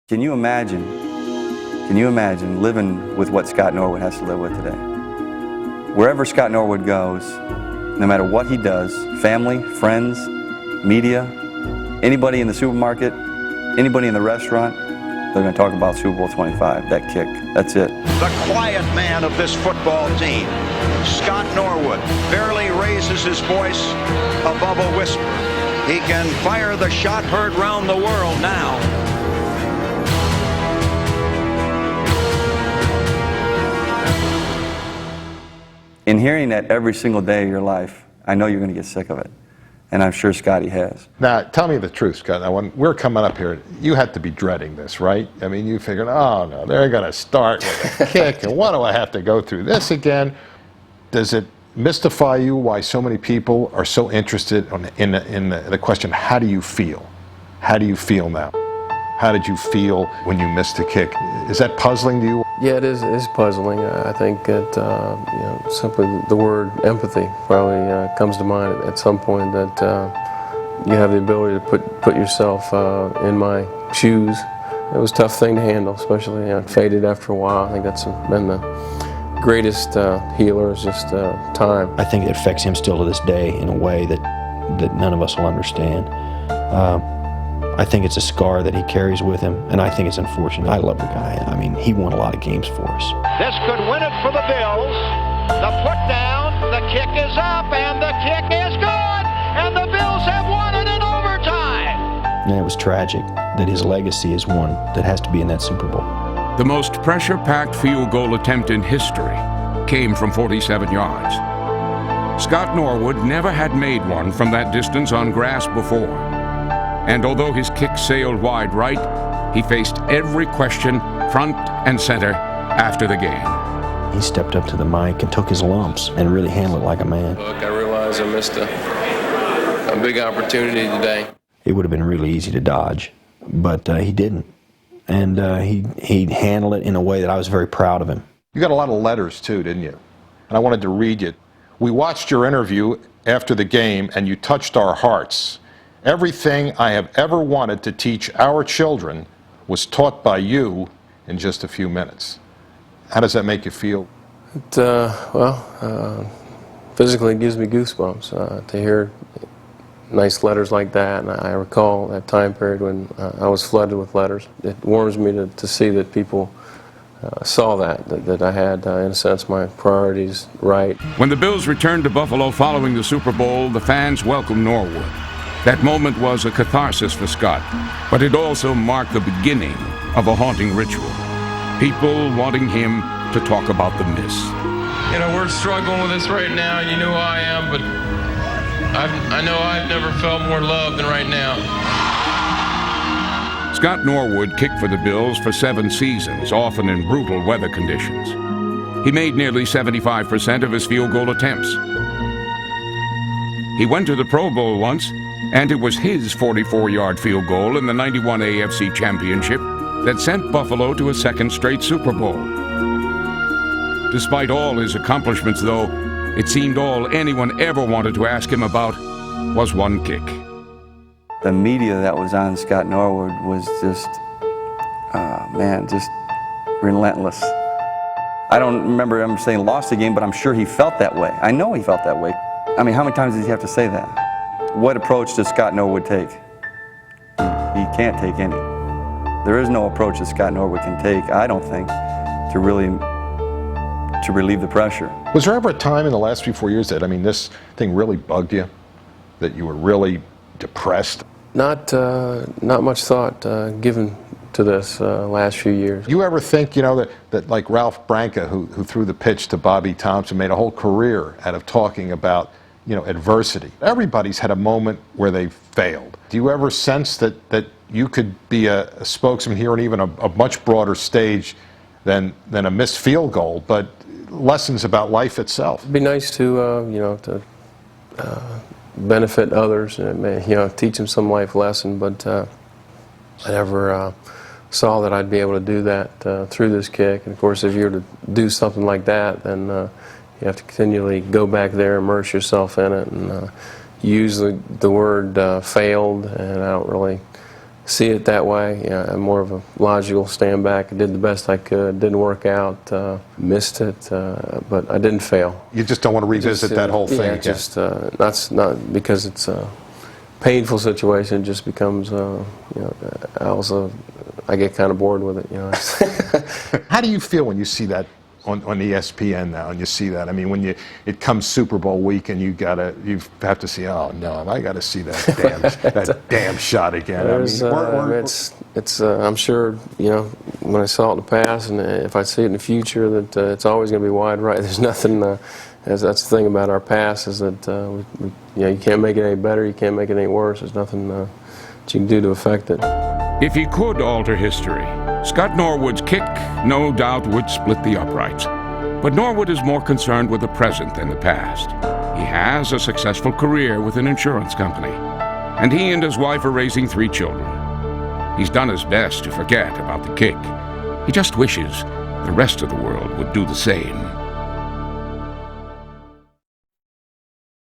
Can you imagine living with what Scott Norwood has to live with today? Wherever Scott Norwood goes, no matter what he does, family, friends, media, anybody in the supermarket, anybody in the restaurant, they're going to talk about Super Bowl 25, that kick. That's it. The quiet man of this football team, Scott Norwood, barely raises his voice above a whisper. He can fire the shot heard round the world now. In hearing that every single day of your life, I know you're going to get sick of it. And I'm sure Scotty has. Now, tell me the truth, Scott. Now, when we're coming up here, you had to be dreading this, right? I mean, you figured, oh, no, they're going to start with a kick, and why do I have to go through this again? Does it mystify you why so many people are so interested in the question, how do you feel? How do you feel now? How did you feel when you missed a kick? Is that puzzling to you? Yeah, it is puzzling. I think that simply the word empathy probably comes to mind at some point, that you have the ability to put yourself in my shoes. It was a tough thing to handle, especially it faded after a while. I think that's been the greatest healer, is just time. I think it affects him still to this day in a way that none of us will understand. I think it's a scar that he carries with him, and I think it's unfortunate. I love the guy. I mean, he won a lot of games for us. This could win it for the Bills. The put down, the kick is up, and the kick is good, and the Bills have won it in overtime. And it was tragic that his legacy is one that has to be in that Super Bowl. The most pressure-packed field goal attempt in history came from 47 yards. Scott Norwood never had made one from that distance on grass before. And although his kick sailed wide right, he faced every question front and center after the game. He stepped up to the mic and took his lumps and really handled it like a man. Look, I realize I missed a big opportunity today. It would have been really easy to dodge, but he didn't. And he handled it in a way that I was very proud of him. You got a lot of letters too, didn't you? And I wanted to read you. We watched your interview after the game, and you touched our hearts. Everything I have ever wanted to teach our children was taught by you in just a few minutes. How does that make you feel? Physically it gives me goosebumps to hear nice letters like that. And I recall that time period when I was flooded with letters. It warms me to see that people saw that I had, in a sense, my priorities right. When the Bills returned to Buffalo following the Super Bowl, the fans welcomed Norwood. That moment was a catharsis for Scott, but it also marked the beginning of a haunting ritual. People wanting him to talk about the miss. You know, we're struggling with this right now, and you know who I am, but I know I've never felt more loved than right now. Scott Norwood kicked for the Bills for 7 seasons, often in brutal weather conditions. He made nearly 75% of his field goal attempts. He went to the Pro Bowl once, and it was his 44-yard field goal in the '91 AFC Championship that sent Buffalo to a second straight Super Bowl. Despite all his accomplishments, though, it seemed all anyone ever wanted to ask him about was one kick. The media that was on Scott Norwood was just, just relentless. I don't remember him saying lost the game, but I'm sure he felt that way. I know he felt that way. I mean, how many times did he have to say that? What approach does Scott Norwood take? He can't take any. There is no approach that Scott Norwood can take, I don't think, to relieve the pressure. Was there ever a time in the last 4 years that, this thing really bugged you? That you were really depressed? Not much thought given to this last few years. You ever think, that like Ralph Branca, who threw the pitch to Bobby Thompson, made a whole career out of talking about adversity. Everybody's had a moment where they failed. Do you ever sense that you could be a spokesman here on even a much broader stage than a missed field goal, but lessons about life itself? It'd be nice to benefit others and teach them some life lesson, but I never saw that I'd be able to do that through this kick. And of course, if you were to do something like that, then you have to continually go back there, immerse yourself in it, and use the word failed, and I don't really see it that way. You know, I'm more of a logical stand back. I did the best I could. Didn't work out. Missed it, but I didn't fail. You just don't want to revisit that whole thing Yeah, again. just that's not because it's a painful situation. It just becomes, you know, I get kind of bored with it. You know. How do you feel when you see that on ESPN now, and you see that? I mean, when it comes Super Bowl week, and you have to see, oh no, I got to see that damn shot again. I'm sure, you know, when I saw it in the past, and if I see it in the future, that it's always going to be wide right. There's nothing. That's the thing about our past, is that you know, you can't make it any better, you can't make it any worse. There's nothing that you can do to affect it. If he could alter history, Scott Norwood's kick no doubt would split the uprights. But Norwood is more concerned with the present than the past. He has a successful career with an insurance company, and he and his wife are raising 3 children. He's done his best to forget about the kick. He just wishes the rest of the world would do the same.